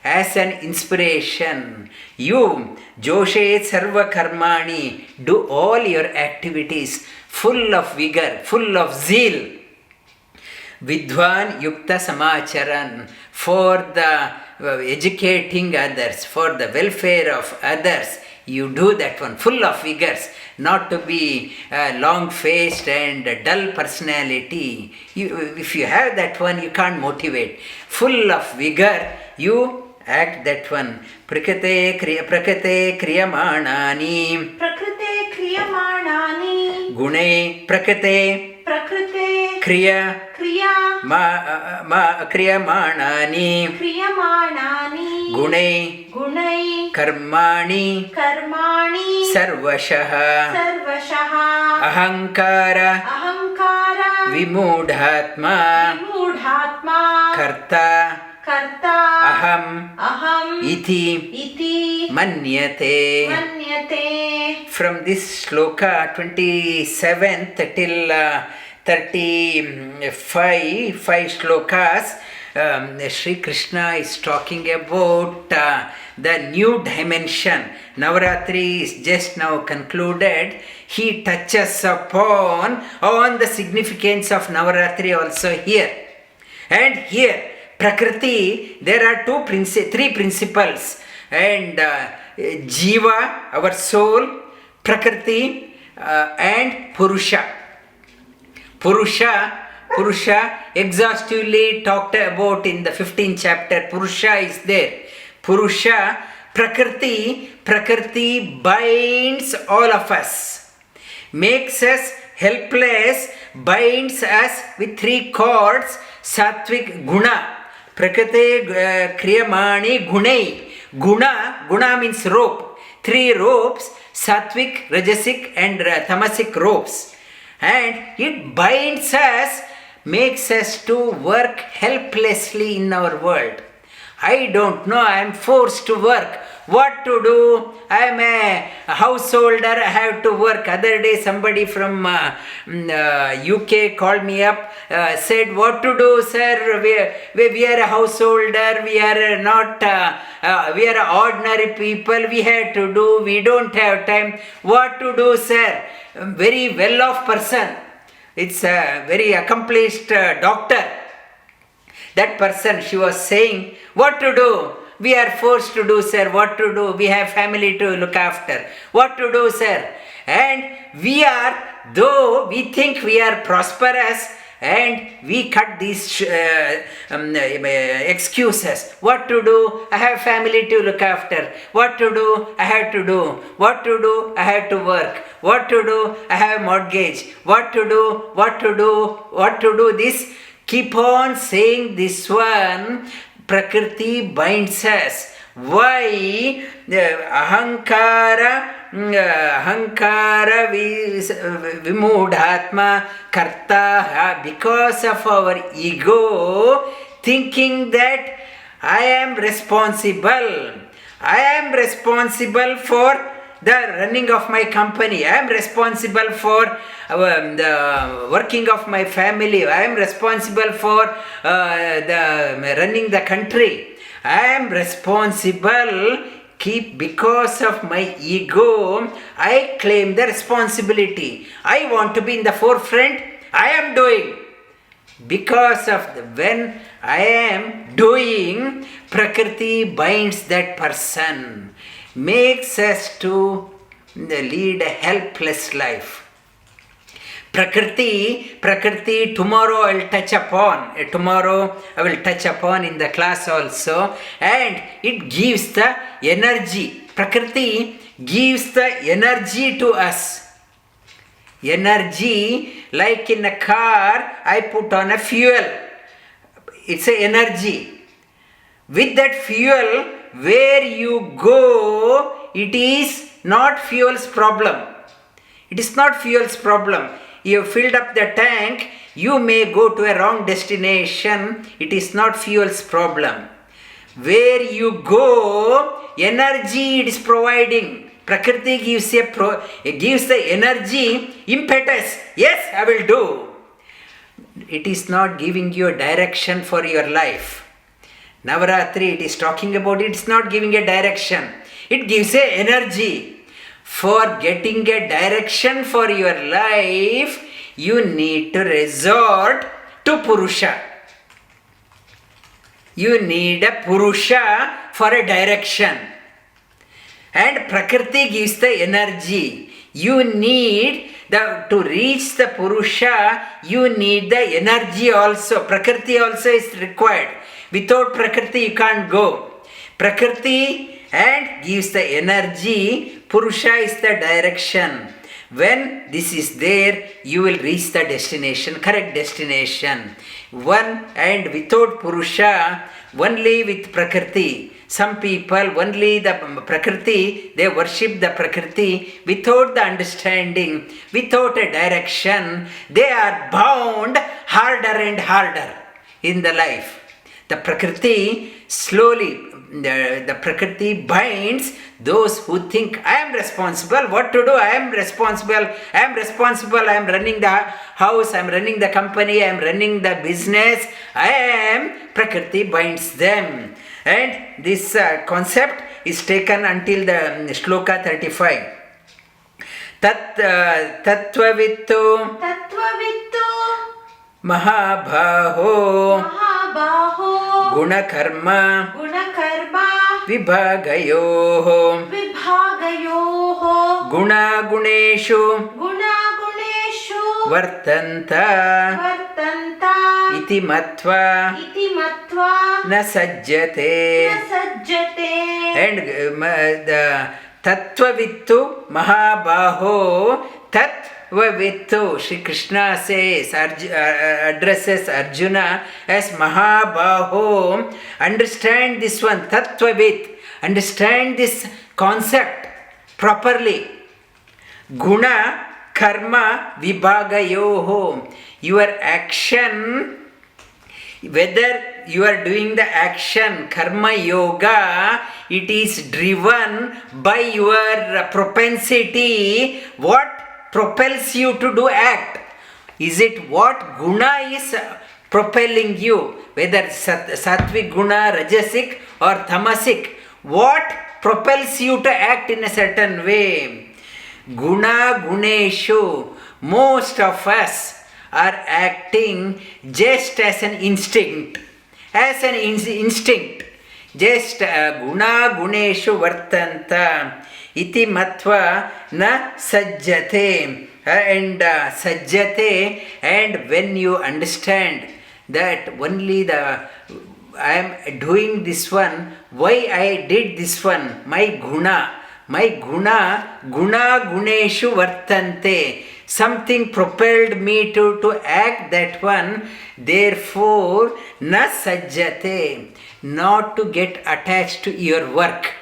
as an inspiration. You, joshet sarva karmani, do all your activities full of vigor, full of zeal. Vidvān yukta samacharan, for the educating others, for the welfare of others. You do that one, full of vigors, not to be long-faced and dull personality. If you have that one, you can't motivate. Full of vigor, you act that one. Prakrite kriyamanani. Prakrite kriyamanani. Gune prakrite. Prakrite kriyamanani. Kriyamanani. Gunai karmani sarvashaha ahankara vimudhatma karta aham iti manyate. From this shloka 27th till 35, 5 shlokas, Sri Krishna is talking about the new dimension. Navaratri is just now concluded. He touches upon the significance of Navaratri also here. And here, Prakriti, there are three principles. And Jiva, our soul, Prakriti, and Purusha. Purusha, exhaustively talked about in the 15th chapter. Purusha is there. Purusha, Prakriti binds all of us, makes us helpless, binds us with 3 cords, sattvic guna. Prakriti kriyamani gunai. Guna means rope. 3 ropes, sattvic, rajasic and tamasic ropes. And it binds us, makes us to work helplessly in our world. I don't know, I am forced to work. What to do? I am a householder, I have to work. Other day somebody from UK called me up, said, what to do, sir? We are a householder, we are not, we are ordinary people, we have to do, we don't have time. What to do, sir? Very well-off person. It's a very accomplished doctor. That person, she was saying, what to do? We are forced to do, sir. What to do? We have family to look after. What to do, sir? And we are, though we think we are prosperous, and we cut these excuses. What to do? I have family to look after. What to do? I have to do. What to do? I have to work. What to do? I have mortgage. What to do? What to do? What to do? This, keep on saying this one. Prakriti binds us. Why? Ahankara vimudhatma karta, because of our ego, thinking that I am responsible. I am responsible for the running of my company. I am responsible for the working of my family. I am responsible for the running the country. I am responsible. Because of my ego, I claim the responsibility. I want to be in the forefront. I am doing. Because of when I am doing, Prakriti binds that person, makes us to lead a helpless life. Prakriti, tomorrow I will touch upon. Tomorrow I will touch upon in the class also. And it gives the energy. Prakriti gives the energy to us. Energy, like in a car, I put on a fuel. It's a energy. With that fuel, where you go, it is not fuel's problem. It is not fuel's problem. You have filled up the tank, you may go to a wrong destination. It is not fuel's problem. Where you go, energy it is providing. Prakriti gives gives the energy, impetus. Yes, I will do. It is not giving you a direction for your life. Navaratri, it is talking about, it's not giving a direction. It gives a energy. For getting a direction for your life, you need to resort to Purusha. You need a Purusha for a direction. And Prakriti gives the energy. You need to reach the Purusha, you need the energy also. Prakriti also is required. Without Prakriti you can't go. Prakriti and gives the energy, Purusha is the direction. When this is there, you will reach the destination, correct destination. One and without Purusha, only with Prakriti. Some people only the Prakriti, they worship the Prakriti without the understanding, without a direction. They are bound harder and harder in the life. The Prakriti slowly, the Prakriti binds those who think, I am responsible, what to do, I am responsible, I am running the house, I am running the company, I am running the business, Prakriti binds them. And this concept is taken until the shloka 35. Tattvavittu Mahabhaho Gunakarma Vibhagayoho Gunaguneshu Vartanta Iti matva Na sajjate. And the Tattvavittu Mahabhaho Tattvavittu. Shri Krishna says, addresses Arjuna as Mahabhaho. Understand this one, Tattvavit. Understand this concept properly. Guna Karma Vibhagayoho. Your action, whether you are doing the action, karma yoga, it is driven by your propensity. What propels you to do act? Is it what guna is propelling you? Whether sattvic guna, rajasic or tamasic. What propels you to act in a certain way? Guna guneshu. Most of us are acting just as an instinct. Just guna guneshu vartanta iti matva na sajjate. And sajjate, and when you understand that only I am doing this one, why I did this one, my guna guneshu vartante. Something propelled me to act that one. Therefore, na sajjate, not to get attached to your work.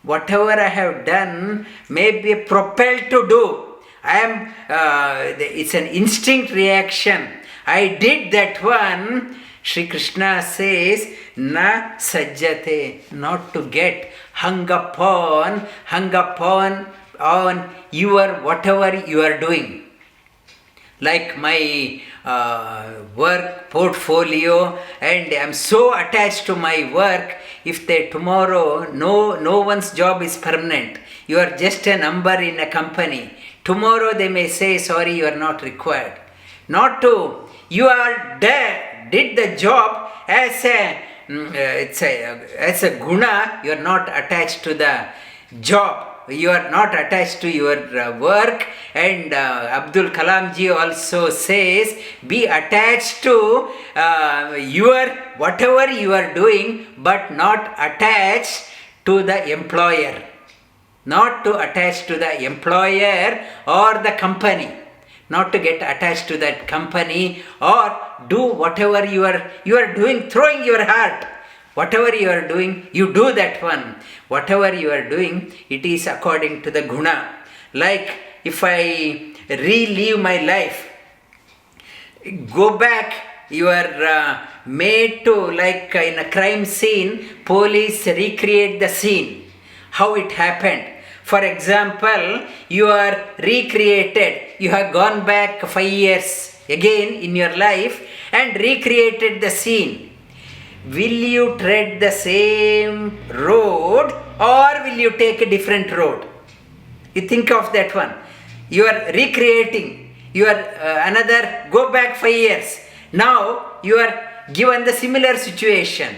Whatever I have done may be propelled to do. It's an instinct reaction. I did that one. Shri Krishna says, na sajjate, not to get hung upon on your whatever you are doing. Like my work portfolio, and I am so attached to my work. If tomorrow no one's job is permanent, you are just a number in a company. Tomorrow they may say, sorry, you are not required. Not to, you are there, did the job as a guna. You are not attached to the job. You are not attached to your work. And Abdul Kalam ji also says, be attached to your whatever you are doing, but not attached to the employer. Not to attach to the employer or the company. Not to get attached to that company, or do whatever you are doing, throwing your heart. Whatever you are doing, you do that one. Whatever you are doing, it is according to the guna. Like if I relive my life, go back, you are made to, like in a crime scene, police recreate the scene, how it happened. For example, you are recreated, you have gone back 5 years again in your life and recreated the scene. will you tread the same road or will you take a different road? You think of that one. You are recreating. You are another, go back 5 years. Now you are given the similar situation.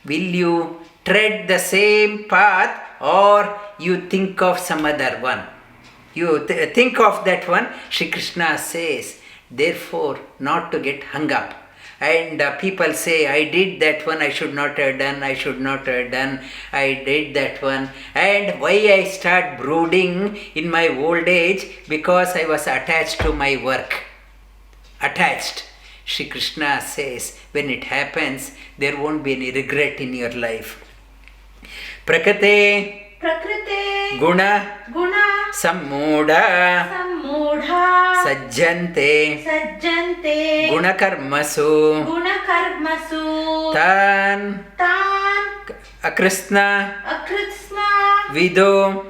Will you tread the same path or you think of some other one? You think of that one. Shri Krishna says, therefore, not to get hung up. And people say, I did that one, I should not have done, I should not have done, I did that one. And why I start brooding in my old age? Because I was attached to my work. Attached. Shri Krishna says, when it happens, there won't be any regret in your life. Prakriti Guna Sammudha Sajjante Gunakarmasu Tan Akrishna Vidho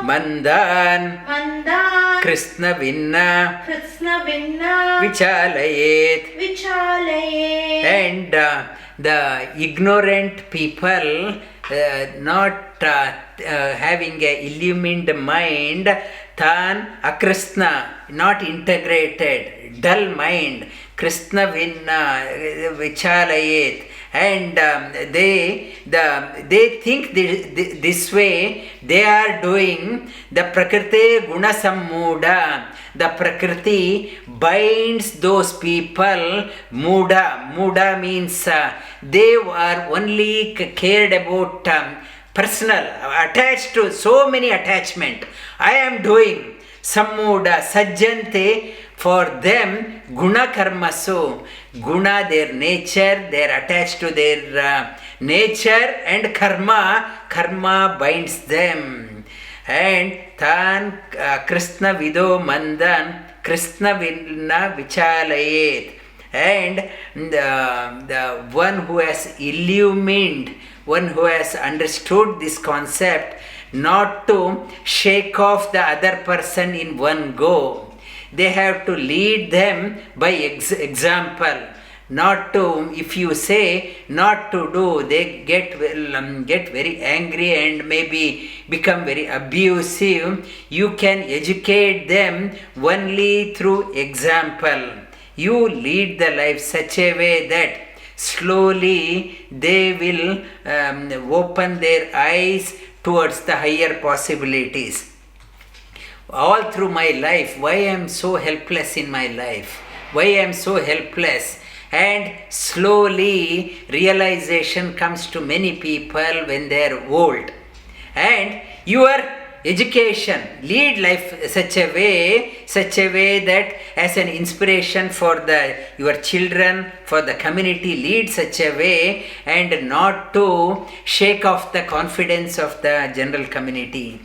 Mandan Krishna Vinna Vichalayet. And the ignorant people, not having a illumined mind, Tan Akrishna, not integrated, dull mind, Krishna Vinna Vichalayet. And they think this way. They are doing the prakriti guna sammuda. The prakriti binds those people. Muda means they are only cared about personal, attached to so many attachment. I am doing sammuda sajjante. For them, guna karmasu, guna their nature, they are attached to their nature, and karma binds them. And tan Krishna Vidho Mandan, Krishna Vinna Vichalayet. And the one who has illumined, one who has understood this concept, not to shake off the other person in one go. They have to lead them by example. Not to, if you say not to do, they get very angry and maybe become very abusive. You can educate them only through example. You lead the life such a way that slowly they will open their eyes towards the higher possibilities. All through my life, why I am so helpless in my life? Why I am so helpless? And slowly realization comes to many people when they are old. And your education, lead life such a way that as an inspiration for your children, for the community, lead such a way, and not to shake off the confidence of the general community.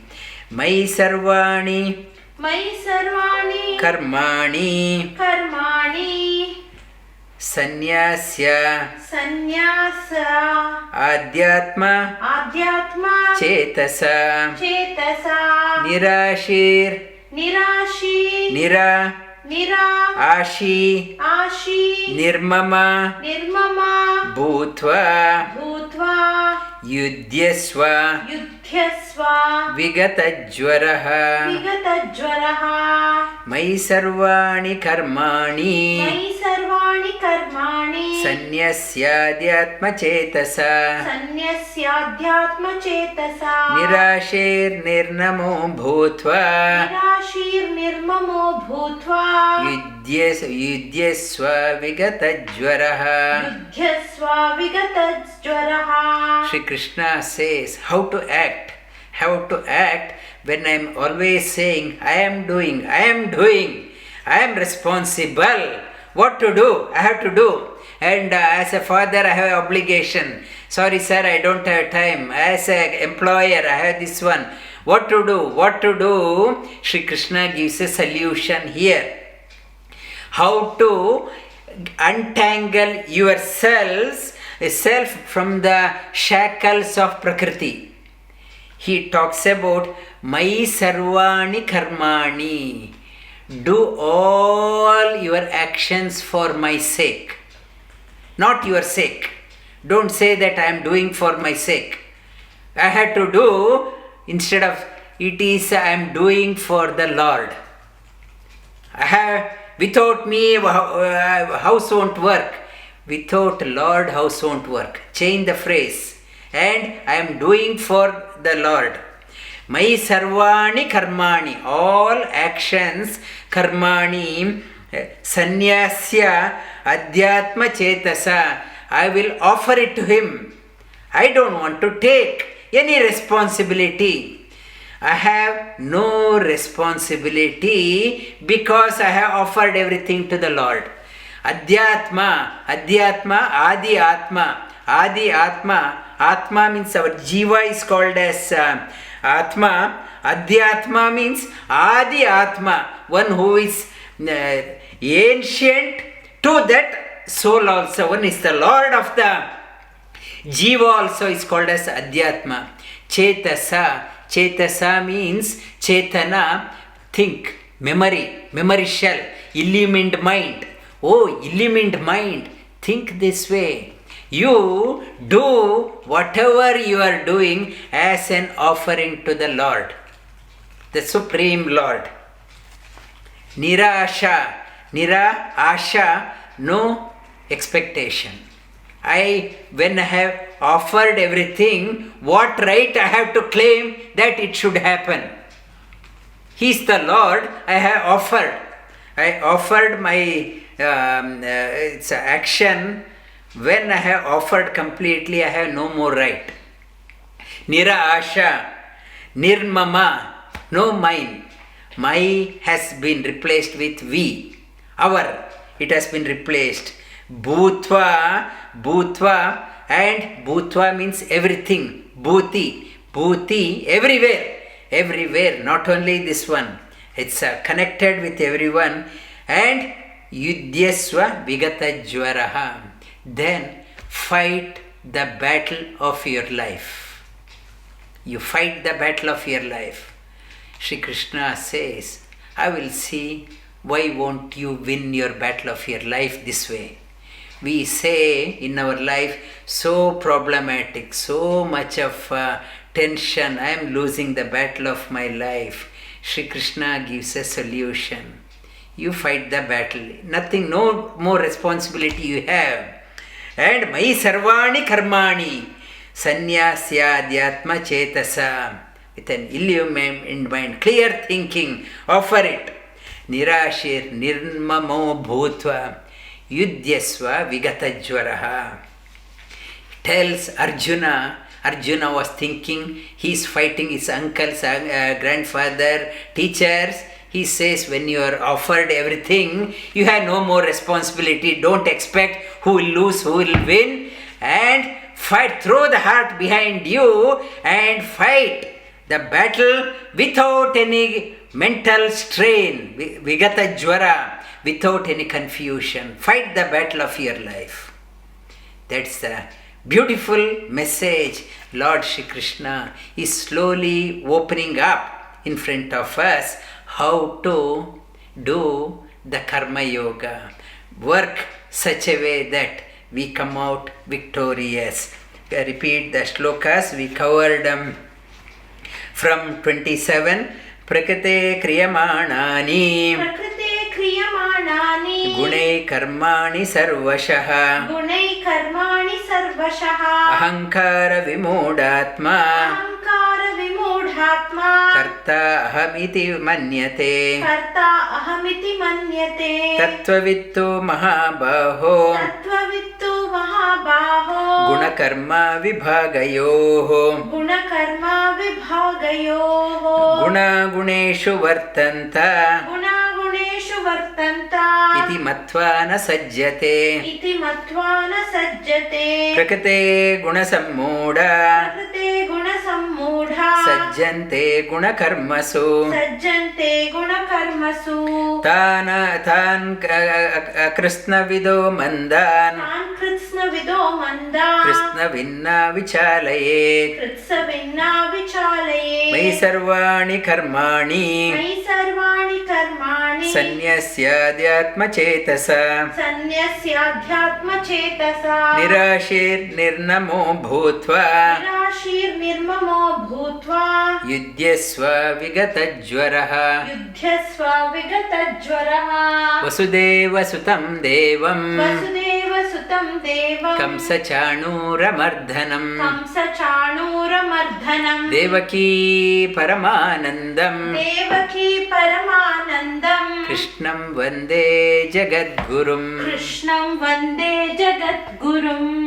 Mai sarvani karmani sanyasya adhyatma chetasa nirashir ashi nirmama bhutva yudyasva vigatajvaraha mai sarvani karmani sanyasyadhyatma chetasa nirashir nirnamo bhutva yudyasva vigatajvaraha. Shri Krishna says how to act when I am always saying I am doing, I am responsible. What to do? I have to do. And as a father I have an obligation. Sorry sir, I don't have time. As an employer I have this one. What to do? Shri Krishna gives a solution here. How to untangle yourself from the shackles of Prakriti. He talks about Mai Sarvani Karmani. Do all your actions for my sake. Not your sake. Don't say that I am doing for my sake. I had to do, instead of it is I am doing for the Lord. Without me, house won't work. Without Lord, house won't work. Change the phrase. And I am doing for the Lord. Mai sarvani karmani. All actions, karmani, sannyasya, adhyatma chetasa. I will offer it to Him. I don't want to take any responsibility. I have no responsibility because I have offered everything to the Lord. Adhyatma, adi atma. Atma means our jiva is called as atma. Adhyatma means adi atma, one who is ancient to that soul also. One is the Lord of the jiva also is called as adhyatma. Chetasa means chetana, think, memory shell, illumined mind. Oh, illumined mind, think this way. You do whatever you are doing as an offering to the Lord, the Supreme Lord. Nira asha, no expectation. When I have offered everything, what right I have to claim that it should happen? He is the Lord, I have offered. I offered my it's action. When I have offered completely, I have no more right. Nira asha, nirmama, no mine. My has been replaced with we. Our, it has been replaced. Bhutva, and bhutva means everything. Bhuti, everywhere, not only this one. It's connected with everyone. And yudyasva vigata jvaraha. Then fight the battle of your life. You fight the battle of your life. Shri Krishna says, I will see why won't you win your battle of your life this way. We say in our life, so problematic, so much of tension, I am losing the battle of my life. Shri Krishna gives a solution. You fight the battle. Nothing, no more responsibility you have. And mai sarvani karmani, sannyasya adhyatma chetasa. With an illumined mind, clear thinking, offer it. Nirashir nirmamo bhutva. Yudyasva vigatajvaraha. Tells Arjuna was thinking, he is fighting his uncles, grandfather, teachers. He says, when you are offered everything, you have no more responsibility. Don't expect who will lose, who will win. And fight, throw the heart behind you and fight the battle without any mental strain, vigata jvara, without any confusion. Fight the battle of your life. That's the beautiful message Lord Shri Krishna is slowly opening up in front of us, how to do the karma yoga. Work such a way that we come out victorious. Repeat the shlokas we covered from 27. Prakriti kriyamanani gunai karmani sarvashah ahankara vimodhatma karta ahamiti manyate tattvavittu mahabaho gunakarma vibhagayoh gunaguneshu vartanta iti matva na sajjate prakrite gunasammoda सम्मूढा सज्जन्ते गुणकर्मसु सज्जन्ते गुणकर्मसु तान् कृत्स्नविदो मन्दान् तान् कृत्स्नविदो मन्दान् कृत्स्नभिन्ना विचालयेत् कृत्स्नभिन्ना विचालयेत् मयि सर्वाणि कर्माणि मयि सर्वाणि कर्माणि सन्न्यस्याध्यात्मचेतसा सन्न्यस्याध्यात्मचेतसा निराशीर्निर्नमो भूत्वा निराशीर्निर्ममो भूत्वा युध्यस्व विगतज्वरः युध्यस्व विगतज्वरः वसुदेवसुतं देवं वसुदेवसुतं देवं कंसचाणूरमर्दनं कंसचाणूरमर्दनं देवकी परमानन्दं देवकी परमानन्दं कृष्णं वन्दे जगद्गुरुं कृष्णं वन्दे जगद्गुरुम्